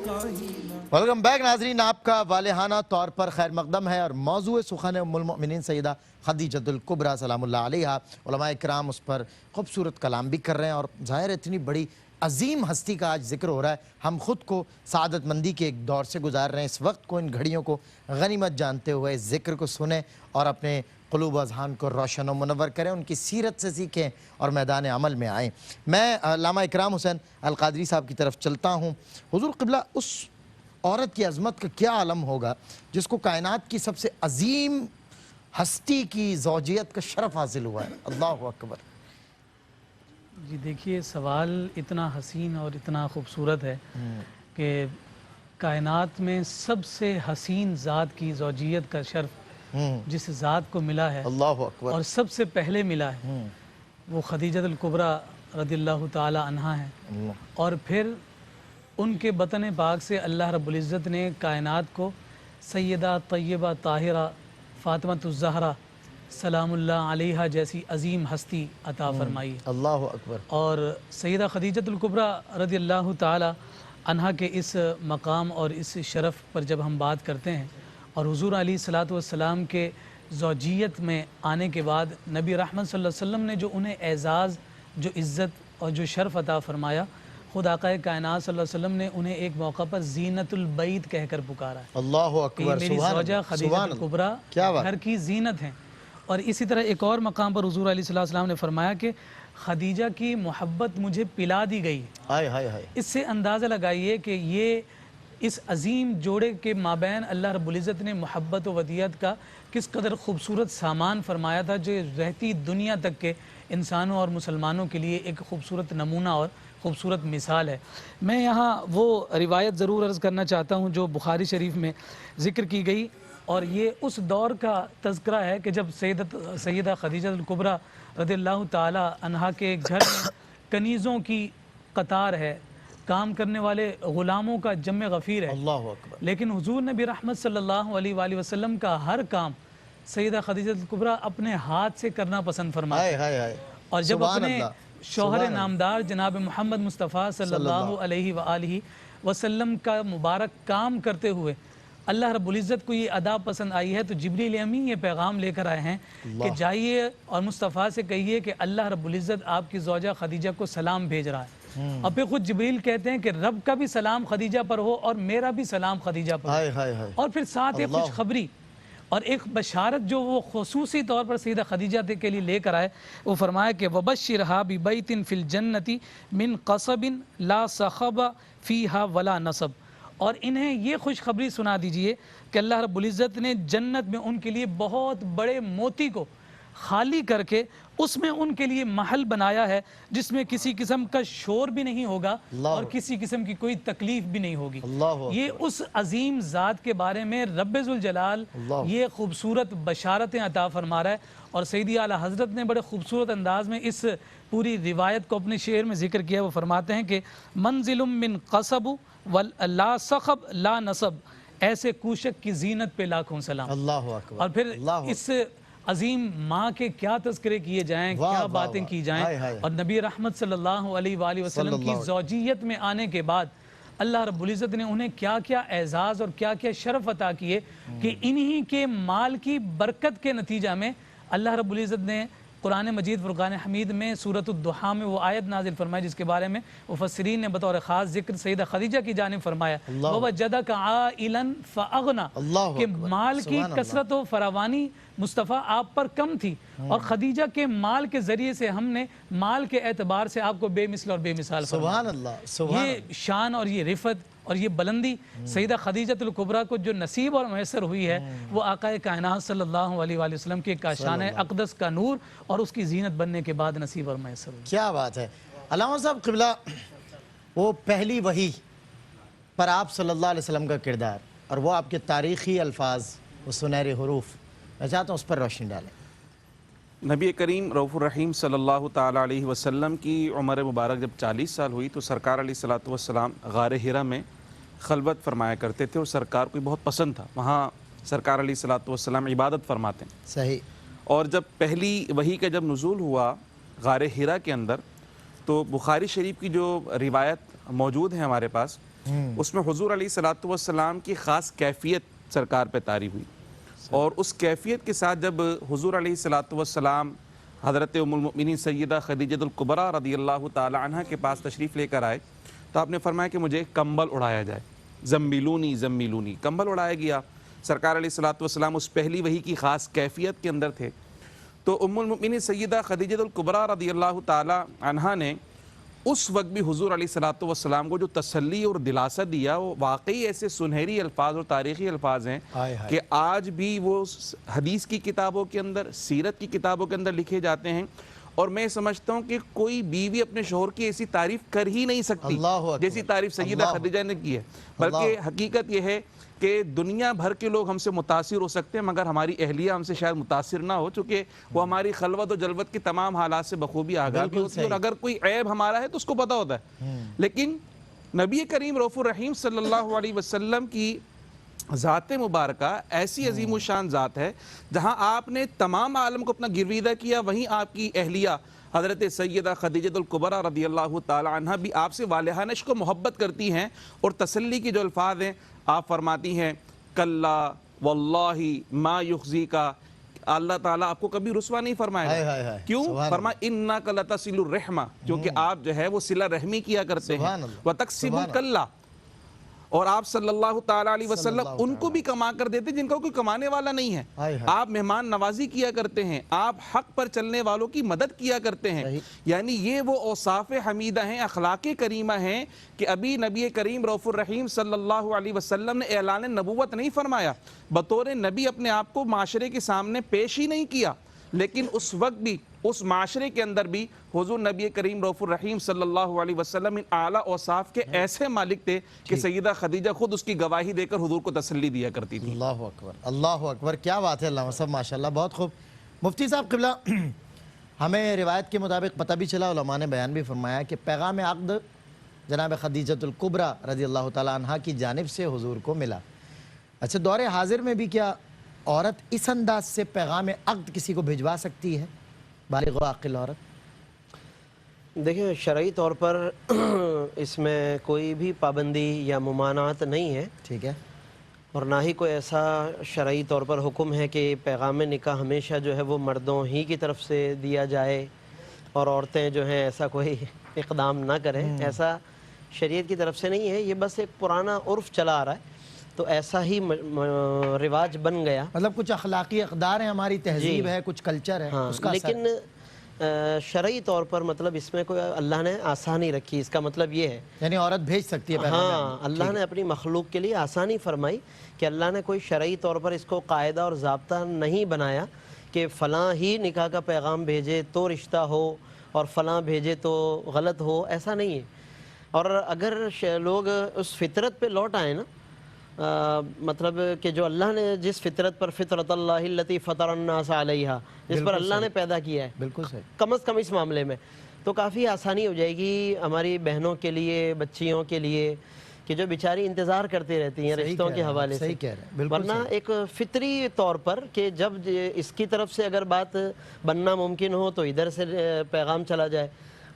Welcome back ناظرین، آپ کا والہانہ طور پر خیر مقدم ہے اور موضوع سخن ام المؤمنین سیدہ خدیجۃ الکبریٰ سلام اللہ علیہا۔ علماء کرام اس پر خوبصورت کلام بھی کر رہے ہیں اور ظاہر اتنی بڑی عظیم ہستی کا آج ذکر ہو رہا ہے۔ ہم خود کو سعادت مندی کے ایک دور سے گزار رہے ہیں، اس وقت کو ان گھڑیوں کو غنیمت جانتے ہوئے اس ذکر کو سنیں اور اپنے قلوب و اذہان کو روشن و منور کریں، ان کی سیرت سے سیکھیں اور میدان عمل میں آئیں۔ میں علامہ اکرام حسین القادری صاحب کی طرف چلتا ہوں۔ حضور قبلہ، اس عورت کی عظمت کا کیا عالم ہوگا جس کو کائنات کی سب سے عظیم ہستی کی زوجیت کا شرف حاصل ہوا ہے؟ اللہ اکبر۔ جی دیکھیے، سوال اتنا حسین اور اتنا خوبصورت ہے کہ کائنات میں سب سے حسین ذات کی زوجیت کا شرف جس ذات کو ملا ہے اللہ اکبر، اور سب سے پہلے ملا ہے وہ خدیجۃ الکبریٰ رضی اللہ تعالی عنہا ہے۔ اور پھر ان کے بطن پاک سے اللہ رب العزت نے کائنات کو سیدہ طیبہ طاہرہ فاطمۃ الزہرا سلام اللہ علیہا جیسی عظیم ہستی عطا فرمائی ہے۔ اللہ اکبر۔ اور سیدہ خدیجۃ الکبریٰ رضی اللہ تعالی عنہا کے اس مقام اور اس شرف پر جب ہم بات کرتے ہیں اور حضور علیہ الصلاۃ والسلام کے زوجیت میں آنے کے بعد نبی رحمت صلی اللہ علیہ وسلم نے جو انہیں اعزاز، جو عزت اور جو شرف عطا فرمایا، خود آقا کائنات صلی اللہ علیہ وسلم نے انہیں ایک موقع پر زینت البیت کہہ کر پکارا ہے۔ اللہ اکبر، میری زوجہ خدیجۃ الکبریٰ گھر کی زینت ہیں۔ اور اسی طرح ایک اور مقام پر حضور علیہ السلام نے فرمایا کہ خدیجہ کی محبت مجھے پلا دی گئی۔ ہائے ہائے ہائے۔ اس سے اندازہ لگائیے کہ یہ اس عظیم جوڑے کے مابین اللہ رب العزت نے محبت و ودیعت کا کس قدر خوبصورت سامان فرمایا تھا، جو رہتی دنیا تک کے انسانوں اور مسلمانوں کے لیے ایک خوبصورت نمونہ اور خوبصورت مثال ہے۔ میں یہاں وہ روایت ضرور عرض کرنا چاہتا ہوں جو بخاری شریف میں ذکر کی گئی، اور یہ اس دور کا تذکرہ ہے کہ جب سیدہ خدیجۃ الکبریٰ رضی اللہ تعالی عنہا کے گھر میں کنیزوں کی قطار ہے، کام کرنے والے غلاموں کا جمع غفیر ہے، اللہ اکبر، لیکن حضور نبی رحمت صلی اللہ علیہ وآلہ وسلم کا ہر کام سیدہ خدیجۃ الکبریٰ اپنے ہاتھ سے کرنا پسند فرماتے ہیں۔ اور جب اپنے شوہر نامدار جناب محمد مصطفیٰ صلی اللہ علیہ وآلہ وسلم کا مبارک کام کرتے ہوئے اللہ رب العزت کو یہ ادا پسند آئی ہے، تو جبریل امین یہ پیغام لے کر آئے ہیں کہ جائیے اور مصطفیٰ سے کہیے کہ اللہ رب العزت آپ کی زوجہ خدیجہ کو سلام بھیج رہا ہے۔ اور پھر خود جبریل کہتے ہیں کہ رب کا بھی سلام خدیجہ پر ہو اور میرا بھی سلام خدیجہ پر ہو۔ اور پھر ساتھ ایک خوشخبری اور ایک بشارت جو وہ خصوصی طور پر سیدہ خدیجہ کے لیے لے کر آئے، وہ فرمایا کہ وَبَشِّرْهَا بِبَيْتٍ فِي الْجَنَّةِ مِنْ قَصَبٍ لَا صَخَبَ فِيهَا وَلَا نَصَبٍ۔ اور انہیں یہ خوشخبری سنا دیجئے کہ اللہ رب العزت نے جنت میں ان کے لیے بہت بڑے موتی کو خالی کر کے اس میں ان کے لیے محل بنایا ہے جس میں کسی قسم کا شور بھی نہیں ہوگا اور کسی قسم کی کوئی تکلیف بھی نہیں ہوگی۔ یہ اس عظیم ذات کے بارے میں رب ذوالجلال یہ خوبصورت بشارتیں عطا فرما رہا ہے۔ اور سیدی اعلیٰ حضرت نے بڑے خوبصورت انداز میں اس پوری روایت کو اپنے شعر میں ذکر کیا۔ وہ فرماتے ہیں کہ منزل من قصب لا صخب لا نصب، ایسے کوشک کی زینت پہ لاکھوں سلام۔ اللہ اکبر۔ اور پھر اس عظیم ماں کے کیا تذکرے کیے جائیں، کیا باتیں کی جائیں، اور نبی رحمت صلی اللہ علیہ وآلہ وسلم کی زوجیت میں آنے کے بعد اللہ رب العزت نے انہیں کیا کیا اعزاز اور کیا کیا شرف عطا کیے کہ انہی کے مال کی برکت کے نتیجہ میں اللہ رب العزت نے قرآن مجید فرقان حمید میں سورۃ الضحیٰ میں وہ آیت نازل فرمائی جس کے بارے میں مفسرین نے بطور خاص ذکر سیدہ خدیجہ کی جانب فرمایا، وَوَجَّدَكَ عَائِلًا فَأَغْنَى، کہ مال کی کثرت و فراوانی مصطفیٰ آپ پر کم تھی اور خدیجہ کے مال کے ذریعے سے ہم نے مال کے اعتبار سے آپ کو بے مثل اور بے مثال فرمایا۔ سبحان اللہ۔ یہ شان اور یہ رفت اور یہ بلندی سیدہ خدیجۃ الکبریٰ کو جو نصیب اور میسر ہوئی ہے وہ آقا کائنات صلی اللہ علیہ وآلہ وسلم کے کاشان اقدس کا نور اور اس کی زینت بننے کے بعد نصیب اور میسر ہوئی۔ کیا بات ہے علامہ صاحب قبلہ، وہ پہلی وحی پر آپ صلی اللہ علیہ وسلم کا کردار اور وہ آپ کے تاریخی الفاظ، وہ سنہرے حروف، میں چاہتا ہوں اس پر روشنی ڈالیں۔ نبی کریم رؤوف الرحیم صلی اللہ تعالیٰ علیہ وسلم کی عمر مبارک جب 40 سال ہوئی تو سرکار علیہ الصلوۃ والسلام غار حرا میں خلوت فرمایا کرتے تھے اور سرکار کو بہت پسند تھا، وہاں سرکار علیہ الصلوۃ والسلام عبادت فرماتے ہیں۔ صحیح۔ اور جب پہلی وحی کا جب نزول ہوا غار حرا کے اندر تو بخاری شریف کی جو روایت موجود ہے ہمارے پاس اس میں حضور علیہ الصلوۃ والسلام کی خاص کیفیت سرکار پہ طاری ہوئی، اور اس کیفیت کے ساتھ جب حضور علیہ الصلوۃ والسلام حضرت ام المؤمنین سیدہ خدیجہ الکبریٰ رضی اللہ تعالی عنہ کے پاس تشریف لے کر آئے تو آپ نے فرمایا کہ مجھے کمبل اڑایا جائے، زمیلونی زمیلونی، کمبل اڑایا گیا۔ سرکار علیہ الصلوۃ والسلام اس پہلی وحی کی خاص کیفیت کے اندر تھے، تو ام المؤمنین سیدہ خدیجہ الکبریٰ رضی اللہ تعالی عنہا نے اس وقت بھی حضور علیہ الصلوۃ والسلام کو جو تسلی اور دلاسا دیا، وہ واقعی ایسے سنہری الفاظ اور تاریخی الفاظ ہیں کہ آج بھی وہ حدیث کی کتابوں کے اندر، سیرت کی کتابوں کے اندر لکھے جاتے ہیں، اور میں سمجھتا ہوں کہ کوئی بیوی اپنے شوہر کی ایسی تعریف کر ہی نہیں سکتی جیسی تعریف سیدہ خدیجہ نے کی ہے، بلکہ حقیقت یہ ہے کہ دنیا بھر کے لوگ ہم سے متاثر ہو سکتے ہیں مگر ہماری اہلیہ ہم سے شاید متاثر نہ ہو، چونکہ وہ ہماری خلوت و جلوت کی تمام حالات سے بخوبی آگاہ بھی ہوتی ہے، اور اگر کوئی عیب ہمارا ہے تو اس کو پتہ ہوتا ہے۔ لیکن نبی کریم رؤوف الرحیم صلی اللہ علیہ وسلم کی ذات مبارکہ ایسی عظیم الشان ذات ہے، جہاں آپ نے تمام عالم کو اپنا گرویدہ کیا، وہیں آپ کی اہلیہ حضرت سیدہ خدیجہ الکبریٰ رضی اللہ تعالی عنہ بھی آپ سے والہانہ عشق و محبت کرتی ہیں، اور تسلی کی جو الفاظ ہیں آپ فرماتی ہیں کلا واللہ ما یخزیکا، اللہ تعالیٰ آپ کو کبھی رسوا نہیں فرمائے، کیوں؟ فرمایا انک لتصل الرحمہ، کیونکہ آپ جو ہے وہ صلہ رحمی کیا کرتے ہیں، وتکسب الکلا، اور آپ صلی اللہ تعالی علیہ وسلم ان کو بھی کما کر دیتے جن کا کوئی کمانے والا نہیں ہے، آپ مہمان نوازی کیا کرتے ہیں، آپ حق پر چلنے والوں کی مدد کیا کرتے ہیں، یعنی یہ وہ اوصاف حمیدہ ہیں، اخلاق کریمہ ہیں کہ ابھی نبی کریم رؤوف الرحیم صلی اللہ علیہ وسلم نے اعلان نبوت نہیں فرمایا، بطور نبی اپنے آپ کو معاشرے کے سامنے پیش ہی نہیں کیا، لیکن اس وقت بھی اس معاشرے کے اندر بھی حضور نبی کریم رؤوف الرحیم صلی اللہ علیہ وسلم ان اعلیٰ اوصاف کے ایسے مالک تھے کہ سیدہ خدیجہ خود اس کی گواہی دے کر حضور کو تسلی دیا کرتی تھی۔ اللہ اکبر، اللہ اکبر، کیا بات ہے، اللہ صاحب ماشاءاللہ، بہت خوب۔ مفتی صاحب قبلہ، ہمیں روایت کے مطابق پتہ بھی چلا، علماء نے بیان بھی فرمایا کہ پیغام عقد جناب خدیجہ الکبریٰ رضی اللہ تعالی عنہ کی جانب سے حضور کو ملا۔ اچھا، دور حاضر میں بھی کیا عورت اس انداز سے پیغام عقد کسی کو بھجوا سکتی ہے، بالغ و عاقل عورت؟ دیکھیں، شرعی طور پر اس میں کوئی بھی پابندی یا ممانعت نہیں ہے، ٹھیک ہے، اور نہ ہی کوئی ایسا شرعی طور پر حکم ہے کہ پیغام نکاح ہمیشہ جو ہے وہ مردوں ہی کی طرف سے دیا جائے اور عورتیں جو ہیں ایسا کوئی اقدام نہ کریں، ایسا شریعت کی طرف سے نہیں ہے، یہ بس ایک پرانا عرف چلا آ رہا ہے، تو ایسا ہی رواج بن گیا، مطلب کچھ اخلاقی اقدار ہیں، ہماری تہذیب ہے، کچھ کلچر ہے، اس کا اثر۔ لیکن شرعی طور پر مطلب اس میں کوئی اللہ نے آسانی رکھی، اس کا مطلب یہ ہے، یعنی عورت بھیج سکتی ہے پیغام؟ ہاں، اللہ نے اپنی مخلوق کے لیے آسانی فرمائی کہ اللہ نے کوئی شرعی طور پر اس کو قاعدہ اور ضابطہ نہیں بنایا کہ فلاں ہی نکاح کا پیغام بھیجے تو رشتہ ہو اور فلاں بھیجے تو غلط ہو، ایسا نہیں ہے۔ اور اگر لوگ اس فطرت پہ لوٹ آئے نا، مطلب کہ جو اللہ نے جس فطرت پر، فطرت اللہ التی فطر الناس علیہا، جس پر اللہ نے پیدا کیا ہے، بالکل صحیح، کم از کم اس معاملے میں تو کافی آسانی ہو جائے گی ہماری بہنوں کے لیے، بچیوں کے لیے، کہ جو بیچاری انتظار کرتی رہتی ہیں رشتوں کے حوالے سے، ورنہ ایک فطری طور پر کہ جب اس کی طرف سے اگر بات بننا ممکن ہو تو ادھر سے پیغام چلا جائے،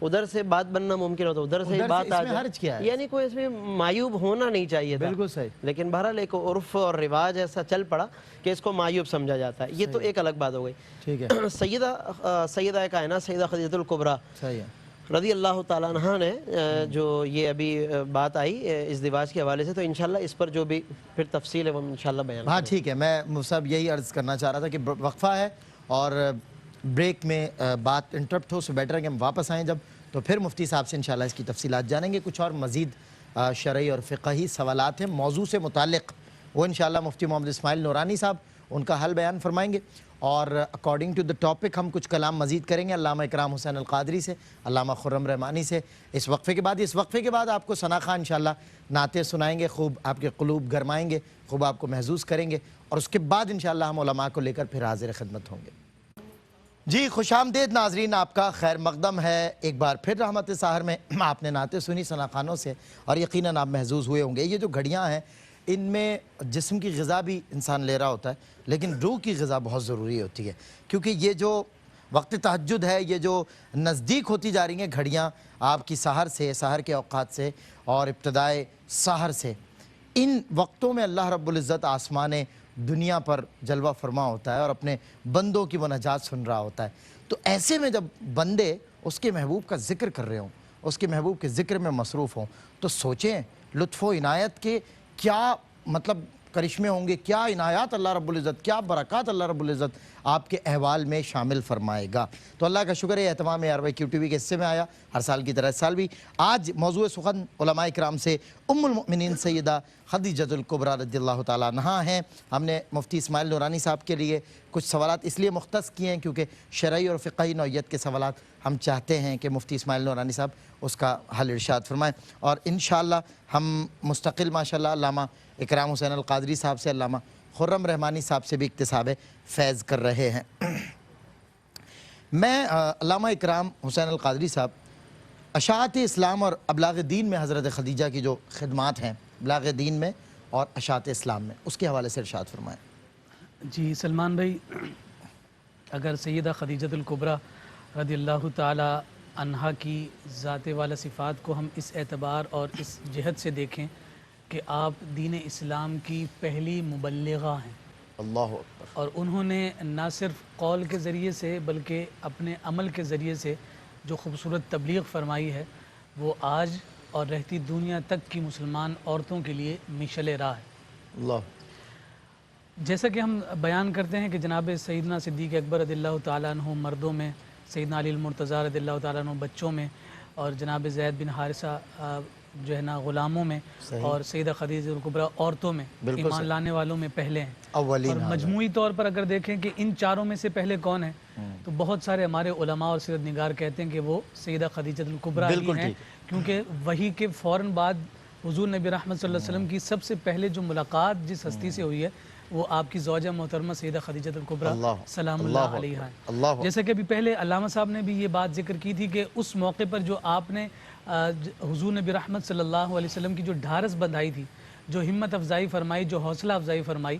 ادھر سے بات بننا ممکن ہو تو ادھر سے بات آ جائے، یعنی کوئی اس میں معیوب ہونا نہیں چاہیے تھا، بالکل صحیح، لیکن بہرحال ایک عرف اور رواج ایسا چل پڑا کہ اس کو معیوب سمجھا جاتا ہے، یہ تو ایک الگ بات ہو گئی۔ ٹھیک ہے، سیدہ کائنات سیدہ خدیجہ الکبریٰ صحیح ہے، رضی اللہ تعالیٰ عنہ نے جو یہ ابھی بات آئی اس دیواج کے حوالے سے، تو انشاءاللہ اس پر جو بھی پھر تفصیل ہے وہ انشاءاللہ بیان کریں۔ ہاں ٹھیک ہے، میں صاحب یہی عرض کرنا چاہ رہا تھا کہ وقفہ ہے اور بریک میں بات انٹرپٹ ہو، سو بیٹر ہے کہ ہم واپس آئیں جب، تو پھر مفتی صاحب سے انشاءاللہ اس کی تفصیلات جانیں گے۔ کچھ اور مزید شرعی اور فقہی سوالات ہیں موضوع سے متعلق، وہ انشاءاللہ مفتی محمد اسماعیل نورانی صاحب ان کا حل بیان فرمائیں گے، اور اکارڈنگ ٹو دا ٹاپک ہم کچھ کلام مزید کریں گے علامہ اکرام حسین القادری سے، علامہ خرم رحمانی سے اس وقفے کے بعد۔ اس وقفے کے بعد آپ کو ثنا خان انشاءاللہ نعتیں سنائیں گے، خوب آپ کے قلوب گرمائیں گے، خوب آپ کو محظوظ کریں گے، اور اس کے بعد انشاءاللہ ہم علماء کو لے کر پھر حاضر خدمت ہوں گے۔ جی خوش آمدید ناظرین، آپ کا خیر مقدم ہے ایک بار پھر رحمت سحر میں۔ آپ نے نعتیں سنی ثنا خانوں سے اور یقیناً آپ محظوظ ہوئے ہوں گے۔ یہ جو گھڑیاں ہیں ان میں جسم کی غذا بھی انسان لے رہا ہوتا ہے، لیکن روح کی غذا بہت ضروری ہوتی ہے، کیونکہ یہ جو وقت تہجد ہے، یہ جو نزدیک ہوتی جا رہی ہیں گھڑیاں آپ کی سحر سے، سحر کے اوقات سے اور ابتدائے سحر سے، ان وقتوں میں اللہ رب العزت آسمان دنیا پر جلوہ فرما ہوتا ہے اور اپنے بندوں کی مناجات سن رہا ہوتا ہے۔ تو ایسے میں جب بندے اس کے محبوب کا ذکر کر رہے ہوں، اس کے محبوب کے ذکر میں مصروف ہوں، تو سوچیں لطف و عنایت کے کیا مطلب کرشمے ہوں گے، کیا عنایات اللہ رب العزت، کیا برکات اللہ رب العزت آپ کے احوال میں شامل فرمائے گا۔ تو اللہ کا شکر ہے اہتمام ARY QTV کے حصے میں آیا، ہر سال کی طرح اس سال بھی۔ آج موضوع سخن علماء کرام سے ام المؤمنین سیدہ خدیجۃ الکبریٰ رضی اللہ تعالیٰ عنہا ہیں۔ ہم نے مفتی اسماعیل نورانی صاحب کے لیے کچھ سوالات اس لیے مختص کیے ہیں کیونکہ شرعی اور فقہی نوعیت کے سوالات ہم چاہتے ہیں کہ مفتی اسماعیل نورانی صاحب اس کا حل ارشاد فرمائیں، اور انشاءاللہ ہم مستقل ماشاءاللہ علامہ اکرام حسین القادری صاحب سے، علامہ خرم رحمانی صاحب سے بھی اکتساب فیض کر رہے ہیں۔ میں علامہ اکرام حسین القادری صاحب اشاعت اسلام اور ابلاغ دین میں حضرت خدیجہ کی جو خدمات ہیں ابلاغ دین میں اور اشاعت اسلام میں، اس کے حوالے سے ارشاد فرمائیں۔ جی سلمان بھائی، اگر سیدہ خدیجۃ الکبریٰ رضی اللہ تعالی عنہا کی ذات والا صفات کو ہم اس اعتبار اور اس جہت سے دیکھیں کہ آپ دین اسلام کی پہلی مبلغہ ہیں، اللہ اکبر، اور انہوں نے نہ صرف قول کے ذریعے سے بلکہ اپنے عمل کے ذریعے سے جو خوبصورت تبلیغ فرمائی ہے وہ آج اور رہتی دنیا تک کی مسلمان عورتوں کے لیے مشعل راہ ہے۔ اللہ، جیسا کہ ہم بیان کرتے ہیں کہ جناب سیدنا صدیق اکبر رضی اللہ تعالیٰ عنہ مردوں میں، سیدنا علی المرتضیٰ رضی اللہ تعالیٰ عنہ بچوں میں، اور جناب زید بن حارثہ جو ہے نا غلاموں میں، اور سیدہ خدیجہ الکبریٰ عورتوں میں، ایمان لانے والوں میں پہلے ہیں۔ اور مجموعی طور پر اگر دیکھیں کہ ان چاروں میں سے پہلے کون ہیں، تو بہت سارے ہمارے علماء اور سیرت نگار کہتے ہیں کہ وہ سیدہ خدیجہ الکبریٰ ہی ہیں، کیونکہ وحی کے فوراً بعد حضور نبی رحمت صلی اللہ علیہ وسلم کی سب سے پہلے جو ملاقات جس ہستی سے ہوئی ہے وہ آپ کی زوجہ محترمہ سیدہ خدیجہ الکبریٰ سلام اللہ علیہا ہے۔ جیسا کہ ابھی پہلے علامہ صاحب نے بھی یہ بات ذکر کی تھی کہ اس موقع پر جو آپ نے حضور نبی رحمت صلی اللہ علیہ وسلم کی جو ڈھارس بندھائی تھی، جو ہمت افزائی فرمائی، جو حوصلہ افزائی فرمائی،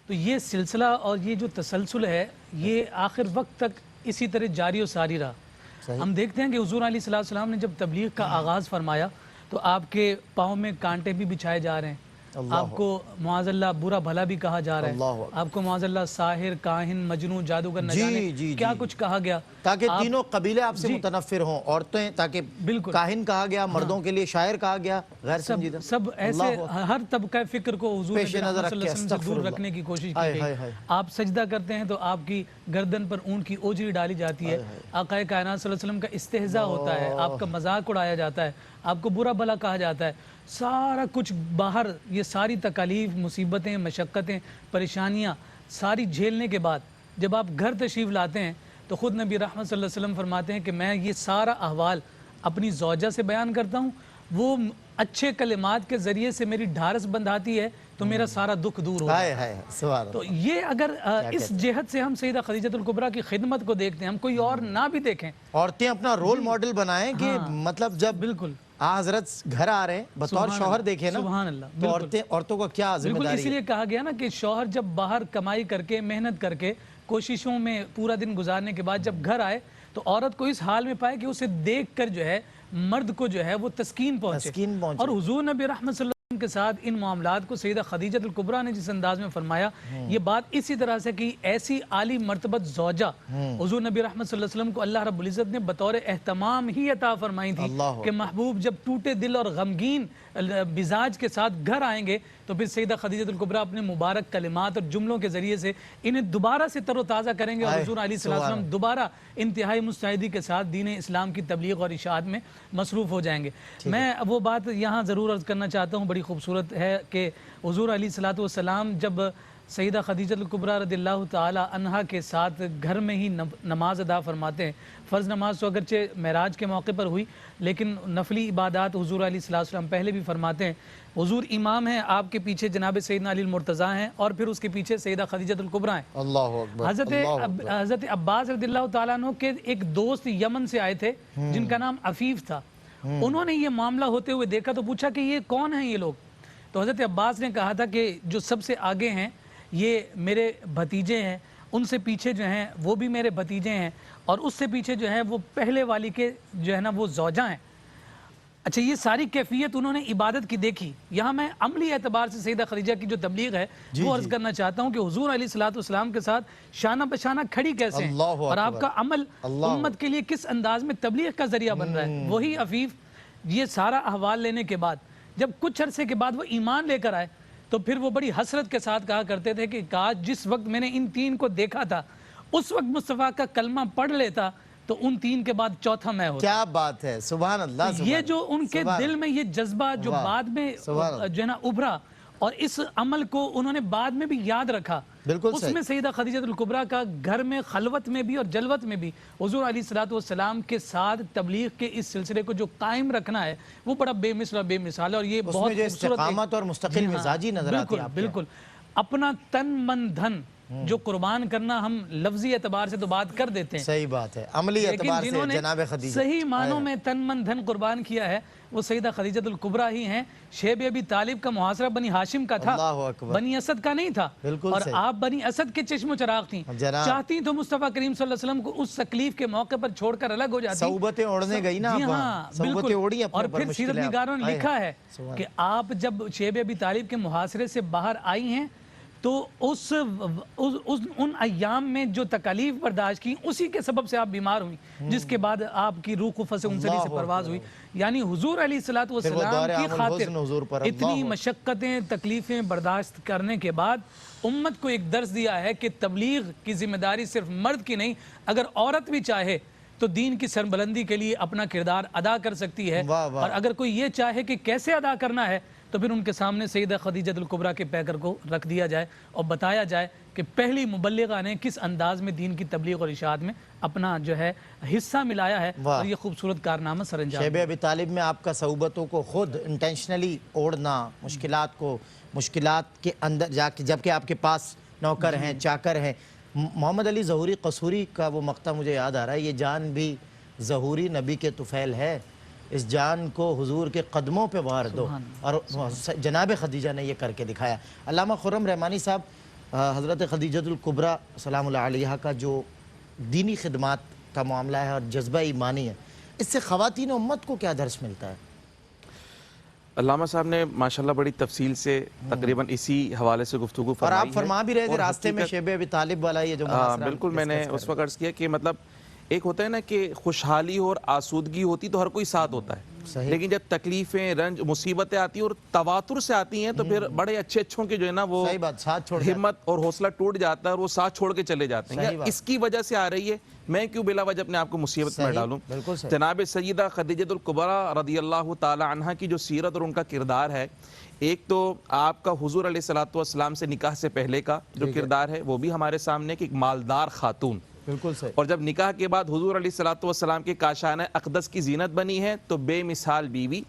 تو یہ سلسلہ اور یہ جو تسلسل ہے یہ آخر وقت تک اسی طرح جاری و ساری رہا۔ ہم دیکھتے ہیں کہ حضور علیہ السلام نے جب تبلیغ کا آغاز فرمایا تو آپ کے پاؤں میں کانٹے بھی بچھائے جا رہے ہیں، آپ کو معاذ اللہ برا بھلا بھی کہا جا رہا ہے، آپ کو معاذ اللہ ساحر، کاہن، مجنون، جادوگر نہ جانے کیا کچھ کہا گیا، تاکہ تینوں قبیلے آپ سے متنفر ہوں، عورتیں تاکہ کاہن کہا گیا، مردوں کے لیے شاعر کہا گیا، غیر سمجھیدہ، سب ایسے ہر طبقہ فکر کو حضور نبی صلی اللہ علیہ وسلم سے دور رکھنے کی کوشش کی گئی۔ آپ سجدہ کرتے ہیں تو آپ کی گردن پر اونٹ کی اوجری ڈالی جاتی ہے، آقا کائنات صلی اللہ علیہ وسلم کا استہزاء ہوتا ہے، آپ کا مذاق اڑایا جاتا ہے، آپ کو برا بھلا کہا جاتا ہے، سارا کچھ باہر، یہ ساری تکالیف، مصیبتیں، مشقتیں، پریشانیاں ساری جھیلنے کے بعد جب آپ گھر تشریف لاتے ہیں تو خود نبی رحمت صلی اللہ علیہ وسلم فرماتے ہیں کہ میں یہ سارا احوال اپنی زوجہ سے بیان کرتا ہوں، وہ اچھے کلمات کے ذریعے سے میری ڈھارس بندھاتی ہے تو میرا سارا دکھ دور ہوتا ہے۔ تو یہ اگر اس جہت سے ہم سیدہ خدیجہ الکبریٰ کی خدمت کو دیکھتے ہیں، ہم کوئی اور نہ بھی دیکھیں، عورتیں اپنا رول ماڈل بنائیں کہ مطلب جب بالکل حضرت گھر آ رہے ہیں بطور شوہر دیکھیں نا، سبحان اللہ، تو عورتوں کو کیا ذمہ بالکل داری اس لیے کہا گیا نا کہ شوہر جب باہر کمائی کر کے، محنت کر کے، کوششوں میں پورا دن گزارنے کے بعد جب گھر آئے تو عورت کو اس حال میں پائے کہ اسے دیکھ کر جو ہے مرد کو جو ہے وہ تسکین پہنچے۔ اور حضور نبی رحمت صلی اللہ علیہ وسلم کے ساتھ ان معاملات کو سیدہ خدیجہ الکبریٰ نے جس انداز میں فرمایا، یہ بات اسی طرح سے کہ ایسی عالی مرتبت زوجہ حضور نبی رحمت صلی اللہ علیہ وسلم کو اللہ رب العزت نے بطور اہتمام ہی عطا فرمائی تھی کہ محبوب جب ٹوٹے دل اور غمگین مزاج کے ساتھ گھر آئیں گے تو پھر سیدہ خدیجہ الکبریٰ اپنے مبارک کلمات اور جملوں کے ذریعے سے انہیں دوبارہ سے تر و تازہ کریں گے، اور حضور علیہ السلام دوبارہ انتہائی مستعدی کے ساتھ دین اسلام کی تبلیغ اور اشاعت میں مصروف ہو جائیں گے۔ میں وہ بات یہاں ضرور عرض کرنا چاہتا ہوں، بڑی خوبصورت ہے کہ حضور علیہ السلام جب سیدہ خدیجہ الکبریٰ رضی اللہ تعالی عنہا کے ساتھ گھر میں ہی نماز ادا فرماتے ہیں، فرض نماز تو اگرچہ معراج کے موقع پر ہوئی لیکن نفلی عبادات حضور علیہ السلام پہلے بھی فرماتے ہیں۔ حضور امام ہیں، آپ کے پیچھے جناب سیدنا علی المرتضیٰ ہیں، اور پھر اس کے پیچھے سیدہ خدیجہ الکبریٰ ہیں۔ اللہ اکبر۔ حضرت عباس رضی اللہ تعالیٰ عنہ کے ایک دوست یمن سے آئے تھے جن کا نام عفیف تھا، انہوں نے یہ معاملہ ہوتے ہوئے دیکھا تو پوچھا کہ یہ کون ہیں یہ لوگ؟ تو حضرت عباس نے کہا تھا کہ جو سب سے آگے ہیں یہ میرے بھتیجے ہیں، ان سے پیچھے جو ہیں وہ بھی میرے بھتیجے ہیں، اور اس سے پیچھے جو ہے وہ پہلے والی کے جو ہے نا وہ زوجہ ہیں۔ اچھا، یہ ساری کیفیت انہوں نے عبادت کی دیکھی۔ یہاں میں عملی اعتبار سے سیدہ خدیجہ کی جو تبلیغ ہے وہ عرض کرنا چاہتا ہوں کہ حضور علیہ الصلوۃ والسلام کے ساتھ شانہ بشانہ کھڑی کیسے ہیں، اور آپ کا عمل امت کے لیے کس انداز میں تبلیغ کا ذریعہ بن رہا ہے۔ وہی عفیف یہ سارا احوال لینے کے بعد جب کچھ عرصے کے بعد وہ ایمان لے کر آئے تو پھر وہ بڑی حسرت کے ساتھ کہا کرتے تھے کہ کاش جس وقت میں نے ان تین کو دیکھا تھا اس وقت مصطفیٰ کا کلمہ پڑھ لیتا تو ان تین کے بعد چوتھا میں ہوتا۔ کیا بات ہے، سبحان اللہ۔ یہ جو ان کے دل میں یہ جذبہ جو بعد میں جو ہے نا ابھرا، اور اس عمل کو انہوں نے بعد میں بھی یاد رکھا، اس میں سیدہ خدیجہ الکبریٰ کا گھر میں خلوت میں بھی اور جلوت میں بھی حضور علیہ الصلوۃ والسلام کے ساتھ تبلیغ کے اس سلسلے کو جو قائم رکنا ہے وہ بڑا بے مثل اور بے مثال ہے، اور یہ بہت جو استقامت اور مستقل مزاجی نظر آتی ہے۔ بالکل اپنا تن من دھن جو قربان کرنا، ہم لفظی اعتبار سے تو بات کر دیتے ہیں، صحیح بات ہے، عملی اعتبار سے جناب خدیجہ صحیح معنوں میں تن من دھن قربان کیا ہے وہ سیدہ خدیجہ الکبریٰ ہی ہیں۔ شیب ابی طالب کا محاصرہ بنی ہاشم کا تھا، بنی اسد کا نہیں تھا، اور آپ بنی اسد کے چشم و چراغ تھیں، چاہتی تو مصطفیٰ کریم صلی اللہ علیہ وسلم کو اس تکلیف کے موقع پر چھوڑ کر الگ ہو جاتی، صحبتیں اوڑھنے گئی نا، بالکل۔ اور پھر سیرت نگاروں نے لکھا ہے کہ آپ جب شیب ابی طالب کے محاصرے سے باہر آئی ہیں تو ان ایام میں جو تکالیف برداشت کی اسی کے سبب سے آپ بیمار ہوئی، جس کے بعد آپ کی روح قفس انسلی سے پرواز ہوئی۔ یعنی حضور علیہ الصلوۃ والسلام کی خاطر اتنی مشقتیں تکلیفیں برداشت کرنے کے بعد امت کو ایک درس دیا ہے کہ تبلیغ کی ذمہ داری صرف مرد کی نہیں، اگر عورت بھی چاہے تو دین کی سربلندی کے لیے اپنا کردار ادا کر سکتی ہے، اور اگر کوئی یہ چاہے کہ کیسے ادا کرنا ہے تو پھر ان کے سامنے سیدہ خدیجہ الکبریٰ کے پیکر کو رکھ دیا جائے اور بتایا جائے کہ پہلی مبلغہ نے کس انداز میں دین کی تبلیغ اور اشاعت میں اپنا جو ہے حصہ ملایا ہے، اور یہ خوبصورت کارنامہ سر انجام۔ شیب ابی طالب میں آپ کا صحبتوں کو خود انٹینشنلی اوڑھنا، مشکلات کے اندر جا کے، جبکہ آپ کے پاس نوکر ہیں، چاکر ہیں۔ محمد علی ظہوری قصوری کا وہ مقطع مجھے یاد آ رہا ہے، یہ جان بھی ظہوری نبی کے طفیل ہے، اس جان کو حضور کے قدموں پہ وار دو، اور جناب خدیجہ نے یہ کر کے دکھایا۔ علامہ خرم رحمانی صاحب، حضرت خدیجہ الکبریٰ سلام اللہ علیہا کا جو دینی خدمات کا معاملہ ہے اور جذبہ ایمانی ہے، اس سے خواتین امت کو کیا درس ملتا ہے؟ علامہ صاحب نے ماشاءاللہ بڑی تفصیل سے تقریباً اسی حوالے سے گفتگو فرمائی ہے، اور آپ فرما بھی رہے تھے راستے میں شیب ابی طالب والا یہ جو محاصرہ، بالکل میں نے اس وقت عرض کیا کہ مطلب ایک ہوتا ہے نا کہ خوشحالی اور آسودگی ہوتی تو ہر کوئی ساتھ ہوتا ہے، لیکن جب تکلیفیں، رنج، مصیبتیں آتی ہیں اور تواتر سے آتی ہیں تو پھر بڑے اچھوں کے جو ہے نا وہ ہمت اور حوصلہ ٹوٹ جاتا ہے اور وہ ساتھ چھوڑ کے چلے جاتے ہیں۔ اس کی وجہ سے آ رہی ہے، میں کیوں بلا وجہ اپنے آپ کو مصیبت میں ڈالوں؟ جناب سیدہ خدیجہ الکبریٰ رضی اللہ تعالی عنہ کی جو سیرت اور ان کا کردار ہے، ایک تو آپ کا حضور علیہ الصلوۃ والسلام سے نکاح سے پہلے کا جو کردار ہے وہ بھی ہمارے سامنے کہ ایک مالدار خاتون، اور جب نکاح کے بعد حضور علیہ الصلوۃ والسلام کے کاشانہ اقدس کی زینت بنی ہے تو بے مثال بیوی،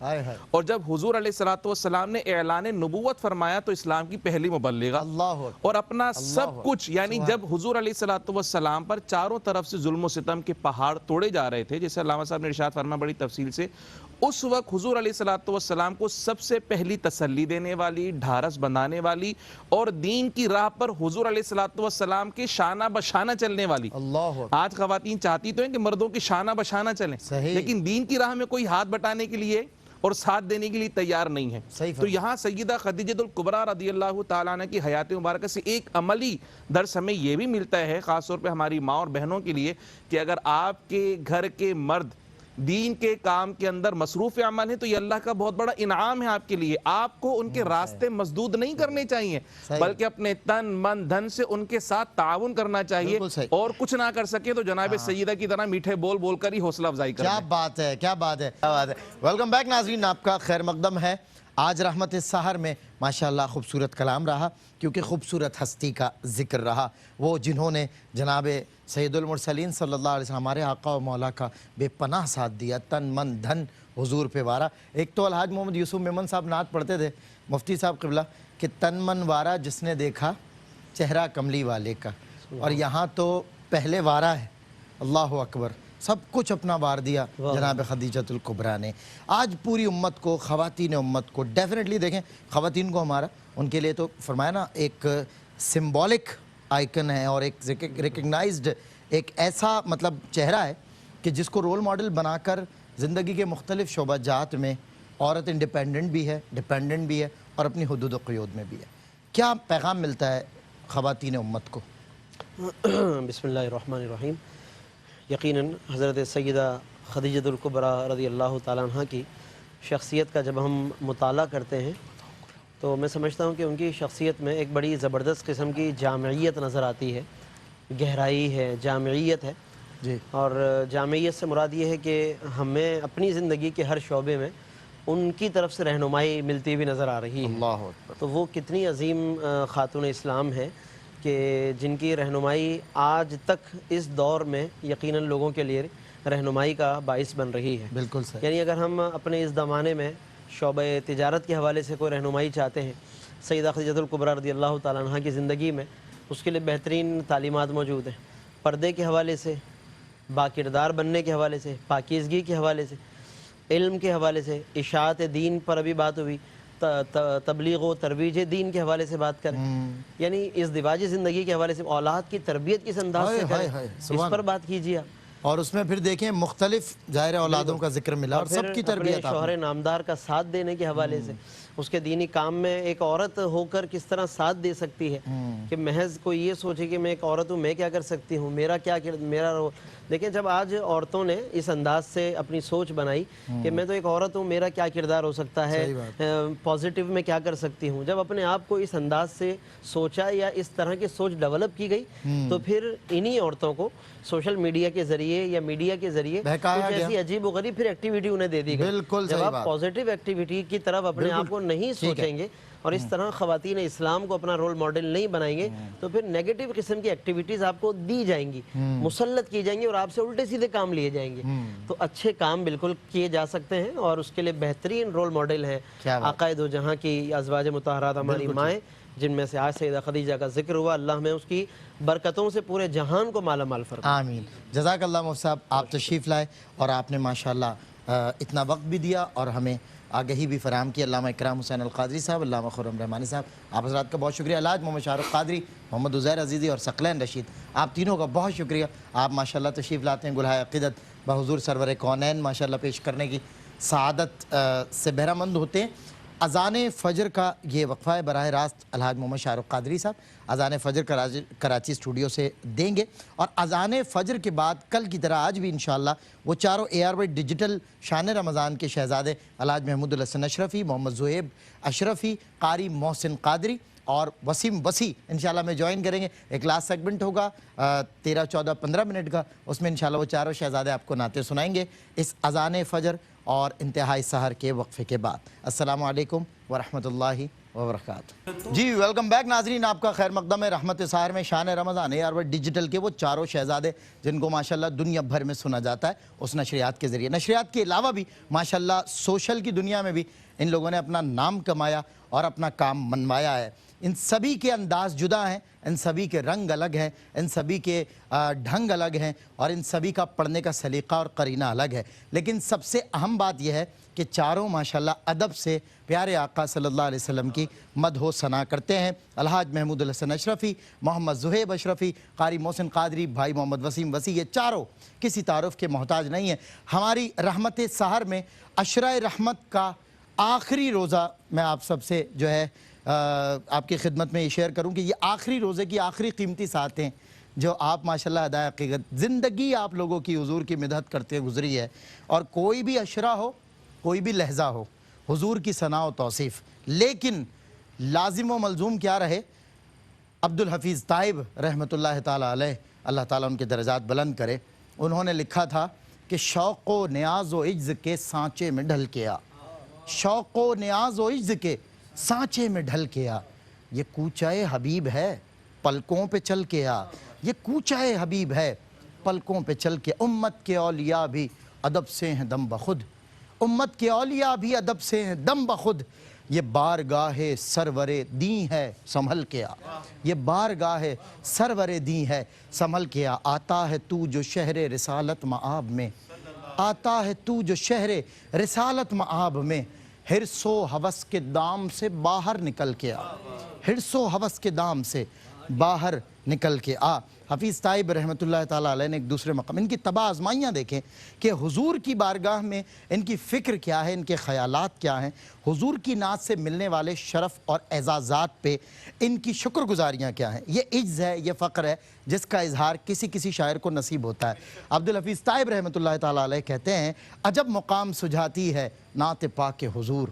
اور جب حضور علیہ الصلوۃ والسلام نے اعلان نبوت فرمایا تو اسلام کی پہلی مبلغہ، اور اپنا سب کچھ، یعنی جب حضور علیہ الصلوۃ والسلام پر چاروں طرف سے ظلم و ستم کے پہاڑ توڑے جا رہے تھے، جیسے علامہ صاحب نے ارشاد فرمایا بڑی تفصیل سے، اس وقت حضور علیہ الصلوۃ والسلام کو سب سے پہلی تسلی دینے والی، ڈھارس بندھانے والی اور دین کی راہ پر حضور علیہ الصلوۃ والسلام کے شانہ بشانہ چلنے والی۔ آج خواتین چاہتی تو ہیں کہ مردوں کی شانہ بشانہ چلیں، لیکن دین کی راہ میں کوئی ہاتھ بٹانے کے لیے اور ساتھ دینے کے لیے تیار نہیں ہے۔ تو یہاں سیدہ خدیجہ الکبریٰ رضی اللہ تعالیٰ عنہ کی حیات مبارکہ سے ایک عملی درس ہمیں یہ بھی ملتا ہے، خاص طور پہ ہماری ماں اور بہنوں کے لیے، کہ اگر آپ کے گھر کے مرد دین کے کام کے اندر مصروف عمل ہے تو یہ اللہ کا بہت بڑا انعام ہے آپ کے لیے۔ آپ کو ان کے راستے مسدود نہیں کرنے چاہیے، بلکہ اپنے تن من دھن سے ان کے ساتھ تعاون کرنا چاہیے، اور کچھ نہ کر سکے تو جناب سیدہ کی طرح میٹھے بول بول کر ہی حوصلہ افزائی کریں۔ کیا بات ہے، کیا بات ہے، کیا بات ہے۔ ویلکم بیک ناظرین، آپ کا خیر مقدم ہے۔ آج رحمت السحر میں ماشاءاللہ خوبصورت کلام رہا، کیونکہ خوبصورت ہستی کا ذکر رہا، وہ جنہوں نے جناب سید المرسلین صلی اللہ علیہ وسلم ہمارے آقا و مولا کا بے پناہ ساتھ دیا، تن من دھن حضور پہ وارا۔ ایک تو الحاج محمد یوسف میمن صاحب نعت پڑھتے تھے، مفتی صاحب قبلہ، کہ تن من وارا جس نے دیکھا چہرہ کملی والے کا، اور یہاں تو پہلے وارا ہے، اللہ اکبر، سب کچھ اپنا وار دیا جناب خدیجہ الکبریٰ نے۔ آج پوری امت کو، خواتین امت کو ڈیفینیٹلی دیکھیں، خواتین کو ہمارا، ان کے لیے تو فرمایا نا ایک سمبولک آئیکن ہے اور ایک ریکگنائزڈ ایک ایسا مطلب چہرہ ہے کہ جس کو رول ماڈل بنا کر زندگی کے مختلف شعبہ جات میں عورت انڈیپینڈنٹ بھی ہے، ڈیپینڈنٹ بھی ہے اور اپنی حدود و قیود میں بھی ہے. کیا پیغام ملتا ہے خواتین امت کو؟ بسم اللہ الرحمن الرحیم. یقیناً حضرت سیدہ خدیجہ الکبریٰ رضی اللہ تعالیٰ عنہ کی شخصیت کا جب ہم مطالعہ کرتے ہیں تو میں سمجھتا ہوں کہ ان کی شخصیت میں ایک بڑی زبردست قسم کی جامعیت نظر آتی ہے، گہرائی ہے، جامعیت ہے. جی. اور جامعیت سے مراد یہ ہے کہ ہمیں اپنی زندگی کے ہر شعبے میں ان کی طرف سے رہنمائی ملتی ہوئی نظر آ رہی ہے. اللہ اکبر. تو وہ کتنی عظیم خاتون اسلام ہے کہ جن کی رہنمائی آج تک اس دور میں یقیناً لوگوں کے لیے رہنمائی کا باعث بن رہی ہے. بالکل صحیح. یعنی اگر ہم اپنے اس زمانے میں شعبہ تجارت کے حوالے سے کوئی رہنمائی چاہتے ہیں، سیدہ خدیجہ الکبریٰ رضی اللہ تعالیٰ عنہ کی زندگی میں اس کے لیے بہترین تعلیمات موجود ہیں. پردے کے حوالے سے، باکردار بننے کے حوالے سے، پاکیزگی کے حوالے سے، علم کے حوالے سے، اشاعت دین پر ابھی بات ہوئی، تبلیغ و ترویج دین کے حوالے سے بات کریں، یعنی اس دواجی زندگی کے حوالے سے اولاد کی تربیت کس انداز سے کریں اس پر بات کیجیے آپ. اور اس میں پھر دیکھیں مختلف ظاہر اولادوں کا ذکر ملا اور سب کی تربیت. شوہر نامدار کا ساتھ دینے کے حوالے سے، اس کے دینی کام میں ایک عورت ہو کر کس طرح ساتھ دے سکتی ہے کہ محض کوئی یہ سوچے کہ میں ایک عورت ہوں، میں کیا کر سکتی ہوں، میرا دیکھیں جب آج عورتوں نے اس انداز سے اپنی سوچ بنائی کہ میں تو ایک عورت ہوں، میرا کیا کردار ہو سکتا ہے، پازیٹیو میں کیا کر سکتی ہوں، جب اپنے آپ کو اس انداز سے سوچا یا اس طرح کی سوچ ڈیولپ کی گئی تو پھر انہی عورتوں کو سوشل میڈیا کے ذریعے یا میڈیا کے ذریعے کچھ ایسی عجیب و غریب پھر ایکٹیویٹی انہیں دے دی گئی. جب آپ پازیٹیو ایکٹیویٹی کی طرف اپنے آپ کو نہیں سوچیں گے اور اس طرح خواتین اسلام کو اپنا رول ماڈل نہیں بنائیں گے تو پھر نیگیٹو قسم کی ایکٹیویٹیز آپ کو دی جائیں گی، مسلط کی جائیں گی اور آپ سے الٹے سیدھے کام لیے جائیں گے. تو اچھے کام بالکل کیے جا سکتے ہیں اور اس کے لیے بہترین رول ماڈل ہیں آقا دو جہاں کی ازواج مطہرات ہماری مائیں، جن میں سے آج سیدہ خدیجہ کا ذکر ہوا. اللہ میں اس کی برکتوں سے پورے جہان کو مالا مال فرمائے. آمین. جزاک اللہ مفتی صاحب، آپ تشریف لائے اور آپ نے ماشاءاللہ اتنا وقت بھی دیا اور ہمیں آگہی بھی فراہم کی. علامہ اکرام حسین القادری صاحب، علامہ خرم رحمانی صاحب، آپ حضرات کا بہت شکریہ. الحاج محمد شاہ رخ قادری، محمد عزیر عزیزی اور ثقلین رشید، آپ تینوں کا بہت شکریہ. آپ ماشاءاللہ تشریف لاتے ہیں گلہائے عقیدت بحضور سرور کونین ماشاءاللہ پیش کرنے کی سعادت سے بہرہ مند ہوتے ہیں. اذان فجر کا یہ وقفہ ہے براہ راست الحاج محمد شاہ رخ قادری صاحب اذان فجر کراچی اسٹوڈیو سے دیں گے اور اذان فجر کے بعد کل کی طرح آج بھی انشاءاللہ وہ چاروں ARY ڈیجیٹل شان رمضان کے شہزادے الحاج محمود الحسن اشرفی، محمد زہیب اشرفی، قاری محسن قادری اور وسیم وسیع انشاءاللہ میں جوائن کریں گے. ایک لاسٹ سیگمنٹ ہوگا 13, 14, 15 منٹ کا، اس میں انشاءاللہ وہ چاروں شہزادے آپ کو نعتیں سنائیں گے اس اذان فجر اور انتہائی سحر کے وقفے کے بعد. السلام علیکم ورحمۃ اللہ وبرکاتہ. جی ویلکم بیک ناظرین، آپ کا خیر مقدم ہے رحمت سحر میں شان رمضان ARY ڈیجیٹل کے وہ چاروں شہزادے جن کو ماشاءاللہ دنیا بھر میں سنا جاتا ہے اس نشریات کے ذریعے. نشریات کے علاوہ بھی ماشاءاللہ سوشل کی دنیا میں بھی ان لوگوں نے اپنا نام کمایا اور اپنا کام منوایا ہے. ان سبھی کے انداز جدا ہیں، ان سبھی کے رنگ الگ ہیں، ان سبھی کے ڈھنگ الگ ہیں اور ان سبھی کا پڑھنے کا سلیقہ اور قرینہ الگ ہے. لیکن سب سے اہم بات یہ ہے کہ چاروں ماشاءاللہ ادب سے پیارے آقا صلی اللہ علیہ وسلم کی مدح و ثنا کرتے ہیں. الحاج محمود الحسن اشرفی، محمد زہیب اشرفی، قاری محسن قادری، بھائی محمد وسیم وسیع، یہ چاروں کسی تعارف کے محتاج نہیں ہیں. ہماری رحمت سحر میں عشرہ رحمت کا آخری روزہ میں آپ سب سے جو ہے آپ کی خدمت میں یہ شیئر کروں کہ یہ آخری روزے کی آخری قیمتی ساعتیں جو آپ ماشاءاللہ ادائے حقیقت زندگی آپ لوگوں کی حضور کی مدحت کرتے گزری ہے. اور کوئی بھی عشرہ ہو، کوئی بھی لحظہ ہو، حضور کی ثنا و توصیف، لیکن لازم و ملزوم کیا رہے؟ عبدالحفیظ تائب رحمۃ اللہ تعالیٰ علیہ، اللہ تعالیٰ ان کے درجات بلند کرے، انہوں نے لکھا تھا کہ شوق و نیاز و عجز کے سانچے میں ڈھل کے آ، شوق و نیاز و عجز کے سانچے میں ڈھل کے آ، یہ کوچہ حبیب ہے پلکوں پہ چل کے آ، یہ کوچہ حبیب ہے پلکوں پہ چل کے. امت کے اولیاء بھی ادب سے ہیں دم بخود، امت کے اولیاء بھی ادب سے ہیں دم بخود، یہ بارگاہ سرور دین ہے سنبھل کے آ، یہ بارگاہ سرور دین ہے سنبھل کے آ. آتا ہے تو جو شہر رسالت مآب میں، آتا ہے تو جو شہر رسالت مآب میں، حرص و ہوس کے دام سے باہر نکل کے آ، حرص و ہوس کے دام سے باہر نکل کے آ۔ حفیظ طائب رحمۃ اللہ تعالیٰ علیہ نے ایک دوسرے مقام ان کی تباہ آزمائیاں دیکھیں کہ حضور کی بارگاہ میں ان کی فکر کیا ہے، ان کے خیالات کیا ہیں، حضور کی نعت سے ملنے والے شرف اور اعزازات پہ ان کی شکر گزاریاں کیا ہیں۔ یہ عجز ہے، یہ فقر ہے جس کا اظہار کسی شاعر کو نصیب ہوتا ہے۔ عبدالحفیظ طائب رحمۃ اللہ تعالیٰ علیہ کہتے ہیں عجب مقام سجھاتی ہے نعت پاک حضور،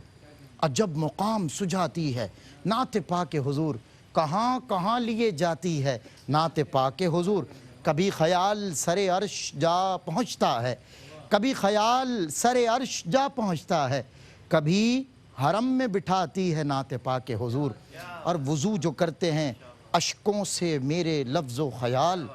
عجب مقام سجھاتی ہے نعت پاک حضور، کہاں کہاں لیے جاتی ہے نعت پاک حضور، کبھی خیال سر عرش جا پہنچتا ہے، کبھی خیال سر عرش جا پہنچتا ہے، کبھی حرم میں بٹھاتی ہے نعت پاک حضور۔ اور وضو جو کرتے ہیں اشکوں سے میرے لفظ و خیال،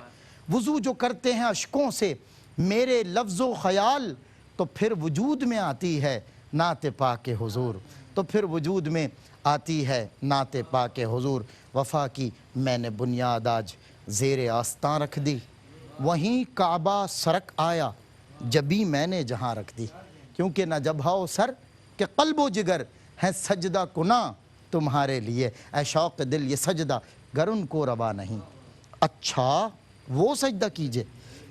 وضو جو کرتے ہیں اشکوں سے میرے لفظ و خیال، تو پھر وجود میں آتی ہے نعت پاک حضور، تو پھر وجود میں آتی ہے نعت پاک حضور۔ وفا کی میں نے بنیاد آج زیر آستاں رکھ دی، وہیں کعبہ سرک آیا جبھی میں نے جہاں رکھ دی، کیونکہ نہ جبہہ و سر کہ قلب و جگر ہیں سجدہ کناں تمہارے لیے، اے شوق دل یہ سجدہ گر ان کو روا نہیں، اچھا وہ سجدہ کیجئے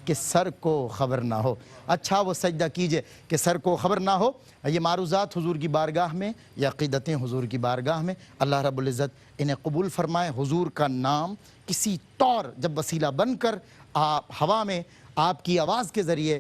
کہ سر کو خبر نہ ہو، اچھا وہ سجدہ کیجئے کہ سر کو خبر نہ ہو۔ یہ معروضات حضور کی بارگاہ میں، یہ عقیدتیں حضور کی بارگاہ میں، اللہ رب العزت انہیں قبول فرمائے۔ حضور کا نام کسی طور جب وسیلہ بن کر ہوا میں آپ کی آواز کے ذریعے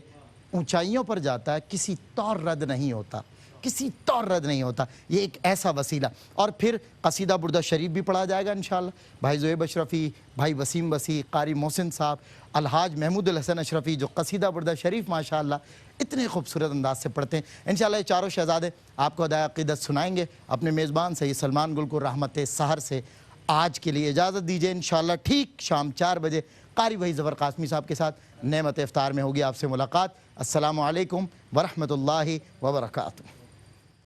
اونچائیوں پر جاتا ہے، کسی طور رد نہیں ہوتا، کسی طور رد نہیں ہوتا، یہ ایک ایسا وسیلہ۔ اور پھر قصیدہ بردہ شریف بھی پڑھا جائے گا انشاءاللہ، بھائی زہیب اشرفی، بھائی وسیم وسیع، قاری محسن صاحب، الحاج محمود الحسن اشرفی جو قصیدہ بردہ شریف ماشاءاللہ اتنے خوبصورت انداز سے پڑھتے ہیں۔ انشاءاللہ یہ چاروں شہزادے آپ کو ادائے عقیدت سنائیں گے اپنے میزبان سید سلمان گل کو رحمت سحر سے۔ آج کے لیے اجازت دیجیے، انشاءاللہ ٹھیک شام 4 بجے قاری وحید ظفر قاسمی صاحب کے ساتھ نعمت افطار میں ہوگی آپ سے ملاقات۔ السلام علیکم ورحمۃ اللہ وبرکاتہ۔